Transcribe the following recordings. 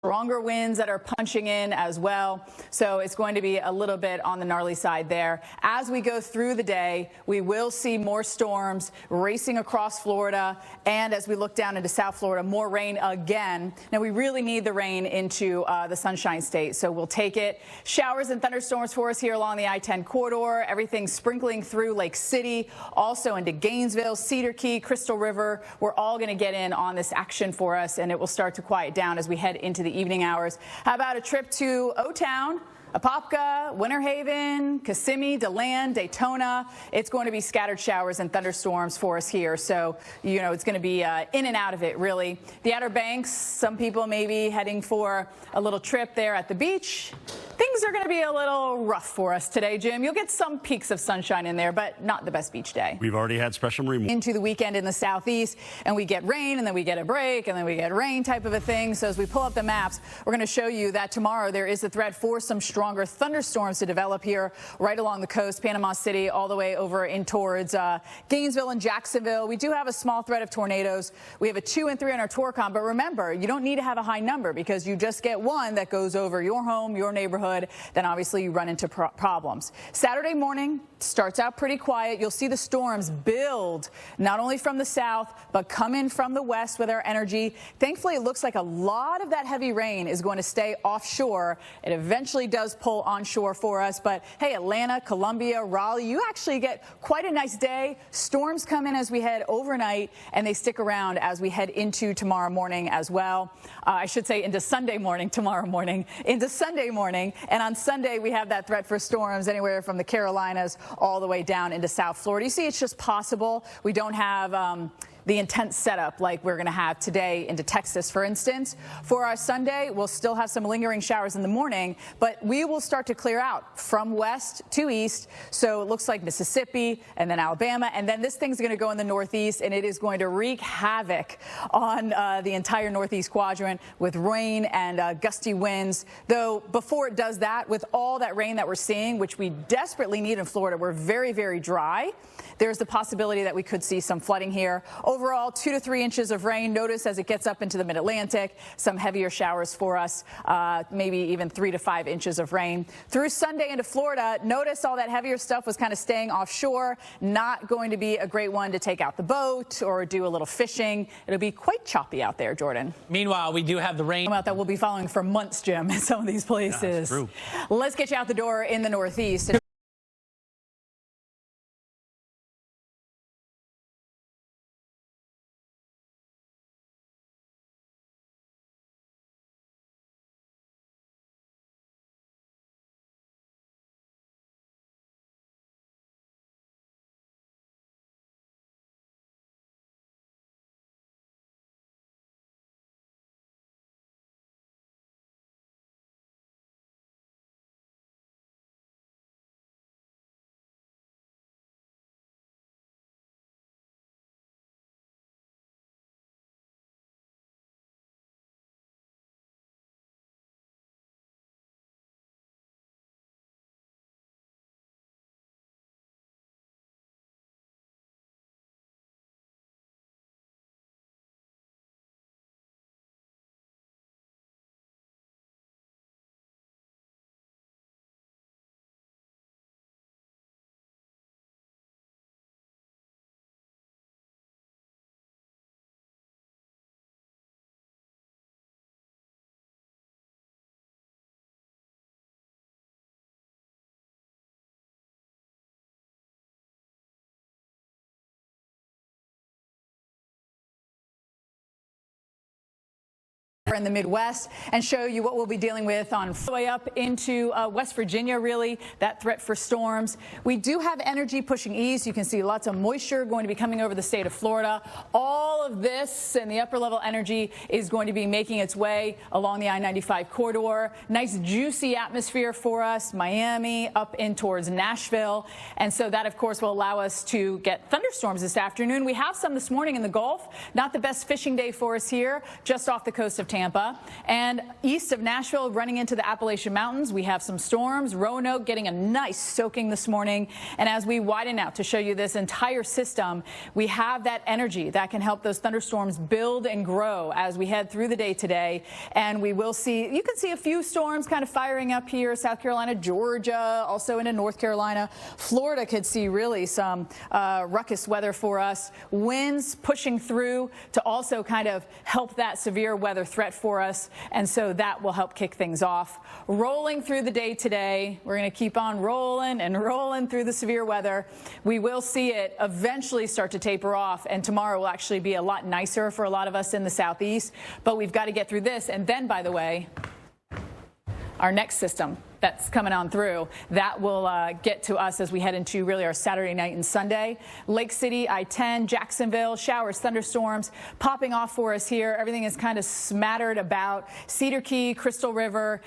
Stronger winds that are punching in as well. So it's going to be a little bit on the gnarly side there. As we go through the day, we will see more storms racing across Florida. And as we look down into South Florida, more rain again. Now, we really need the rain into the Sunshine State, so we'll take it. Showers and thunderstorms for us here along the I-10 corridor. Everything sprinkling through Lake City, also into Gainesville, Cedar Key, Crystal River. We're all going to get in on this action for us, and it will start to quiet down as we head into the evening hours. How about a trip to O-Town? Apopka, Winter Haven, Kissimmee, DeLand, Daytona. It's going to be scattered showers and thunderstorms for us here. So, you know, it's going to be in and out of it, really. The Outer Banks, some people may be heading for a little trip there at the beach. Things are going to be a little rough for us today, Jim. You'll get some peaks of sunshine in there, but not the best beach day. We've already had special removal into the weekend in the southeast, and we get rain, and then we get a break, and then we get rain type of a thing. So as we pull up the maps, we're going to show you that tomorrow there is a threat for some stronger thunderstorms to develop here right along the coast, Panama City, all the way over in towards Gainesville and Jacksonville. We do have a small threat of tornadoes. We have a 2 and 3 on our Torcom, but remember, you don't need to have a high number because you just get one that goes over your home, your neighborhood. Then obviously you run into problems. Saturday morning starts out pretty quiet. You'll see the storms build not only from the south, but come in from the west with our energy. Thankfully, it looks like a lot of that heavy rain is going to stay offshore. It eventually does pull onshore for us. But hey, Atlanta, Columbia, Raleigh, you actually get quite a nice day. Storms come in as we head overnight, and they stick around as we head into tomorrow morning as well. I should say into Sunday morning, tomorrow morning, into Sunday morning. And on Sunday, we have that threat for storms anywhere from the Carolinas all the way down into South Florida. You see, it's just possible. We don't have the intense setup like we're going to have today into Texas, for instance. For our Sunday, we'll still have some lingering showers in the morning, but we will start to clear out from west to east. So it looks like Mississippi and then Alabama, and then this thing's going to go in the northeast, and it is going to wreak havoc on the entire northeast quadrant with rain and gusty winds. Though before it does that, with all that rain that we're seeing, which we desperately need in Florida, we're very, very dry. There's the possibility that we could see some flooding here. Overall, 2 to 3 inches of rain. Notice as it gets up into the mid-Atlantic, some heavier showers for us, maybe even 3 to 5 inches of rain. Through Sunday into Florida, notice all that heavier stuff was kind of staying offshore. Not going to be a great one to take out the boat or do a little fishing. It'll be quite choppy out there, Jordan. Meanwhile, we do have the rain that we'll be following for months, Jim, in some of these places. Yeah, that's true. Let's get you out the door in the northeast. In the Midwest and show you what we'll be dealing with on the way up into West Virginia, really, that threat for storms. We do have energy pushing east. You can see lots of moisture going to be coming over the state of Florida. All of this and the upper level energy is going to be making its way along the I-95 corridor. Nice juicy atmosphere for us, Miami up in towards Nashville. And so that, of course, will allow us to get thunderstorms this afternoon. We have some this morning in the Gulf. Not the best fishing day for us here, just off the coast of Tampa. Tampa. And east of Nashville, running into the Appalachian Mountains, we have some storms. Roanoke getting a nice soaking this morning. And as we widen out to show you this entire system, we have that energy that can help those thunderstorms build and grow as we head through the day today. And we will see, you can see a few storms kind of firing up here, South Carolina, Georgia, also into North Carolina. Florida could see really some ruckus weather for us. Winds pushing through to also kind of help that severe weather threat for us. And so that will help kick things off. Rolling through the day today, we're going to keep on rolling and rolling through the severe weather. We will see it eventually start to taper off, and tomorrow will actually be a lot nicer for a lot of us in the southeast. But we've got to get through this. And then, by the way, our next system that's coming on through, that will get to us as we head into really our Saturday night and Sunday. Lake City, I-10, Jacksonville, showers, thunderstorms popping off for us here. Everything is kind of smattered about. Cedar Key, Crystal River.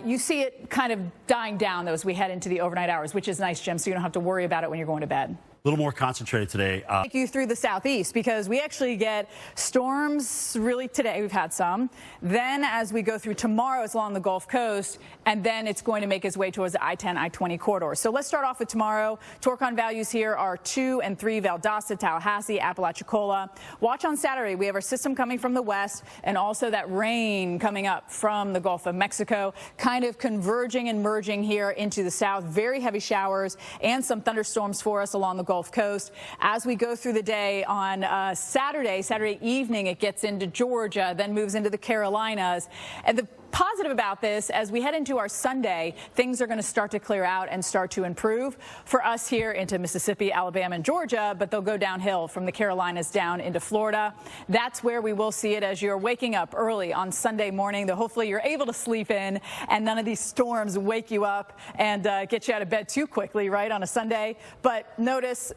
You see it kind of dying down, though, as we head into the overnight hours, which is nice, Jim, so you don't have to worry about it when you're going to bed. A little more concentrated today. Take you through the southeast because we actually get storms really today. We've had some. Then as we go through tomorrow, it's along the Gulf Coast, and then it's going to make its way towards the I-10, I-20 corridor. So let's start off with tomorrow. Torcon values here are 2 and 3, Valdosta, Tallahassee, Apalachicola. Watch on Saturday. We have our system coming from the west and also that rain coming up from the Gulf of Mexico, kind of converging and merging here into the south. Very heavy showers and some thunderstorms for us along the Gulf Coast. As we go through the day on Saturday evening, it gets into Georgia, then moves into the Carolinas. And the positive about this, as we head into our Sunday, things are going to start to clear out and start to improve for us here into Mississippi, Alabama, and Georgia, but they'll go downhill from the Carolinas down into Florida. That's where we will see it as you're waking up early on Sunday morning, though hopefully you're able to sleep in and none of these storms wake you up and get you out of bed too quickly, right, on a Sunday. But notice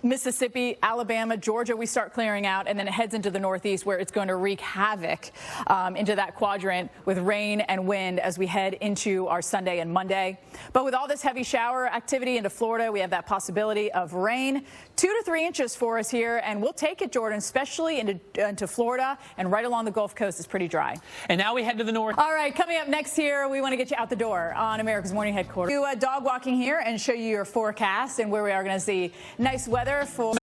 Mississippi, Alabama, Georgia, we start clearing out, and then it heads into the northeast where it's going to wreak havoc into that quadrant with rain and wind as we head into our Sunday and Monday. But with all this heavy shower activity into Florida, we have that possibility of rain, 2 to 3 inches for us here, and we'll take it, Jordan, especially into Florida and right along the Gulf Coast is pretty dry. And now we head to the north. All right, coming up next here, we want to get you out the door on America's Morning Headquarters. Do dog walking here and show you your forecast and where we are going to see nice weather for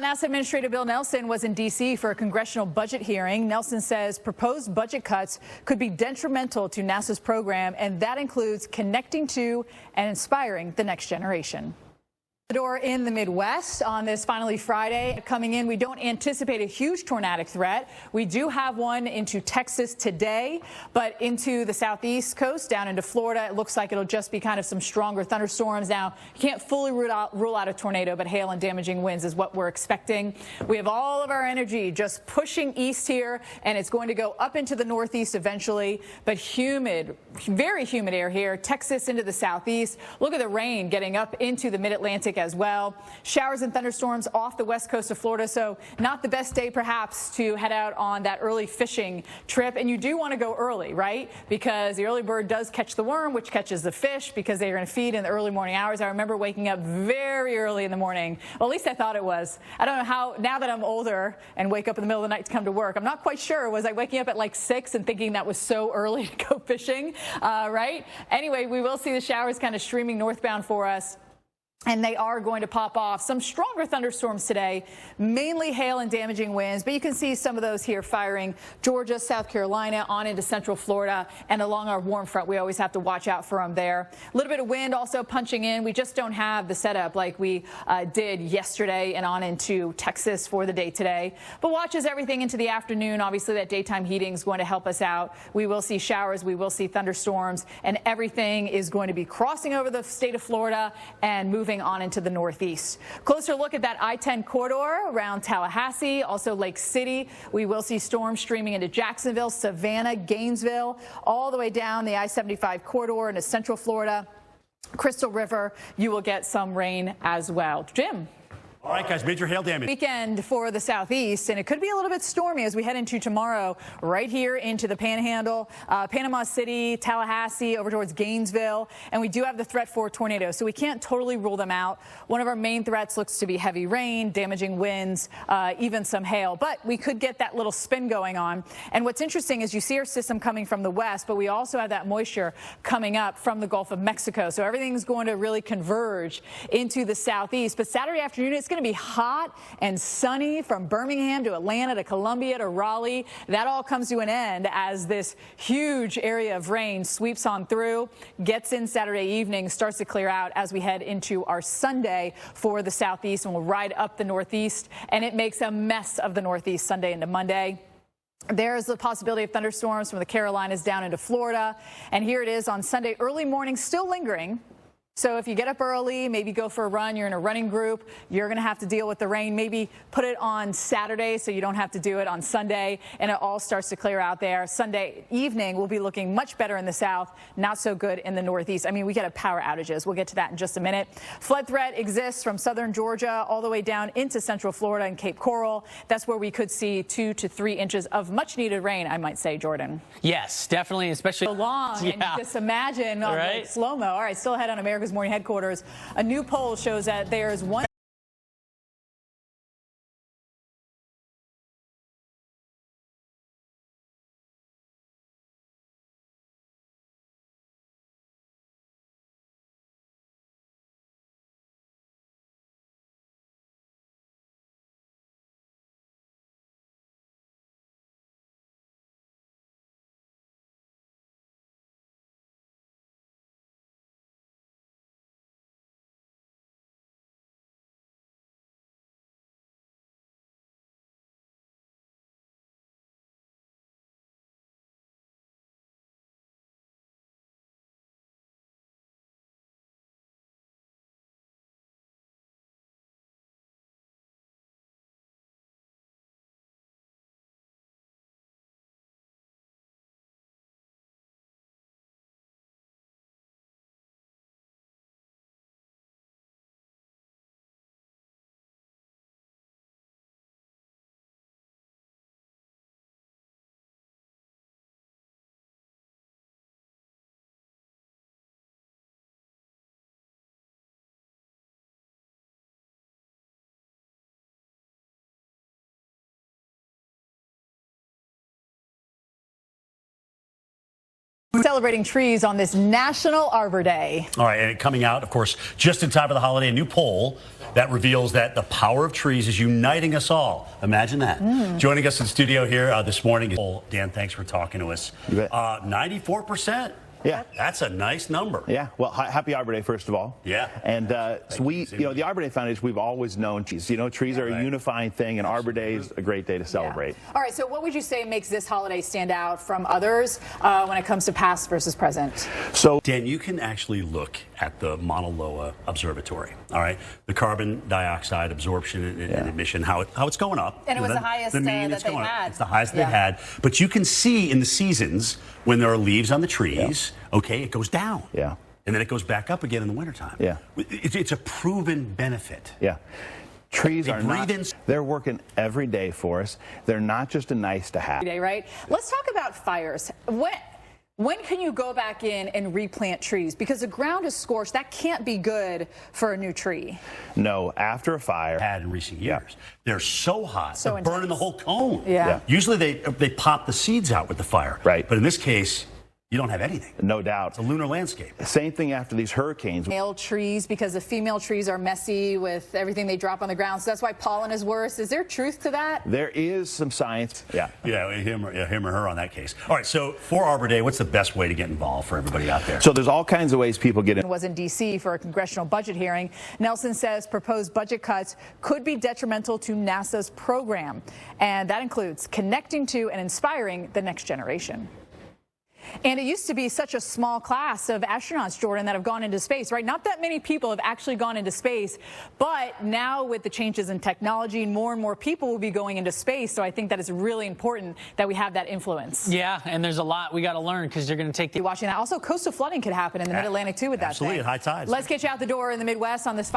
NASA Administrator Bill Nelson was in D.C. for a congressional budget hearing. Nelson says proposed budget cuts could be detrimental to NASA's program, and that includes connecting to and inspiring the next generation. The door in the Midwest on this finally Friday. Coming in, we don't anticipate a huge tornadic threat. We do have one into Texas today, but into the southeast coast, down into Florida, it looks like it'll just be kind of some stronger thunderstorms. Now, you can't fully rule out a tornado, but hail and damaging winds is what we're expecting. We have all of our energy just pushing east here, and it's going to go up into the northeast eventually, but humid, very humid air here, Texas into the southeast. Look at the rain getting up into the mid-Atlantic as well. Showers and thunderstorms off the west coast of Florida, so not the best day perhaps to head out on that early fishing trip. And you do want to go early, right? Because the early bird does catch the worm, which catches the fish, because they're going to feed in the early morning hours. I remember waking up very early in the morning. Well, at least I thought it was. I don't know how, now that I'm older and wake up in the middle of the night to come to work, I'm not quite sure. Was I waking up at like 6 and thinking that was so early to go fishing, right? Anyway, we will see the showers kind of streaming northbound for us. And they are going to pop off. Some stronger thunderstorms today, mainly hail and damaging winds, but you can see some of those here firing Georgia, South Carolina, on into central Florida, and along our warm front. We always have to watch out for them there. A little bit of wind also punching in. We just don't have the setup like we did yesterday and on into Texas for the day today. But watch as everything into the afternoon. Obviously, that daytime heating is going to help us out. We will see showers. We will see thunderstorms, and everything is going to be crossing over the state of Florida and moving on into the northeast. Closer look at that I-10 corridor around Tallahassee, also Lake City. We will see storms streaming into Jacksonville, Savannah, Gainesville, all the way down the I-75 corridor into central Florida. Crystal River, you will get some rain as well. Jim. All right, guys, major hail damage. Weekend for the southeast, and it could be a little bit stormy as we head into tomorrow, right here into the Panhandle, Panama City, Tallahassee, over towards Gainesville, and we do have the threat for tornadoes, so we can't totally rule them out. One of our main threats looks to be heavy rain, damaging winds, even some hail, but we could get that little spin going on. And what's interesting is you see our system coming from the west, but we also have that moisture coming up from the Gulf of Mexico, so everything's going to really converge into the southeast. But Saturday afternoon, it's going to be hot and sunny from Birmingham to Atlanta to Columbia to Raleigh. That all comes to an end as this huge area of rain sweeps on through, gets in Saturday evening, starts to clear out as we head into our Sunday for the southeast, and we'll ride up the northeast, and it makes a mess of the northeast Sunday into Monday. There's the possibility of thunderstorms from the Carolinas down into Florida, and here it is on Sunday early morning, still lingering. So if you get up early, maybe go for a run, you're in a running group, you're going to have to deal with the rain. Maybe put it on Saturday so you don't have to do it on Sunday, and it all starts to clear out there. Sunday evening will be looking much better in the south, not so good in the northeast. I mean, we get power outages. We'll get to that in just a minute. Flood threat exists from southern Georgia all the way down into central Florida and Cape Coral. That's where we could see 2 to 3 inches of much needed rain, I might say, Jordan. Yes, definitely, especially so long. Yeah. And just imagine on like slow-mo. All right, still ahead on America's Morning Headquarters. A new poll shows that there's one celebrating trees on this National Arbor Day. All right, and coming out, of course, just in time for the holiday, a new poll that reveals that the power of trees is uniting us all. Imagine that. Joining us in studio here this morning is Dan. Thanks for talking to us. 94%. Yeah. That's a nice number. Yeah. Well, happy Arbor Day, first of all. Yeah. And so we, the Arbor Day Foundation, we've always known trees. Trees are a unifying thing, and Arbor Day is a great day to celebrate. Yeah. All right. So what would you say makes this holiday stand out from others when it comes to past versus present? So, Dan, you can actually look at the Mauna Loa Observatory. All right. The carbon dioxide absorption and emission, how it's going up. And it was the highest that they had. It's the highest they've had. But you can see in the seasons when there are leaves on the trees, okay, it goes down. Yeah. and then it goes back up again in the wintertime. Yeah. It's a proven benefit. Yeah. Trees They are breathe not, in. they're working every day for us. They're not just a nice to have. Day, right? Let's talk about fires. When can you go back in and replant trees? Because the ground is scorched. That can't be good for a new tree. No, after a fire. Had in recent years. They're so hot, So they're burning the whole cone. Yeah. Usually they pop the seeds out with the fire. Right. But in this case, you don't have anything. No doubt. It's a lunar landscape. Same thing after these hurricanes. Male trees, because the female trees are messy with everything they drop on the ground. So that's why pollen is worse. Is there truth to that? There is some science. Yeah. Yeah, him or her on that case. All right, so for Arbor Day, what's the best way to get involved for everybody out there? So there's all kinds of ways people get in. Was in D.C. for a congressional budget hearing. Nelson says proposed budget cuts could be detrimental to NASA's program, and that includes connecting to and inspiring the next generation. And it used to be such a small class of astronauts, Jordan, that have gone into space, right? Not that many people have actually gone into space, but now with the changes in technology, more and more people will be going into space. So I think that it's really important that we have that influence. Yeah, and there's a lot we got to learn because you're going to take the Watching that. Also, coastal flooding could happen in the Mid-Atlantic, too, with that Absolutely, thing. at high tides. Let's get you out the door in the Midwest on this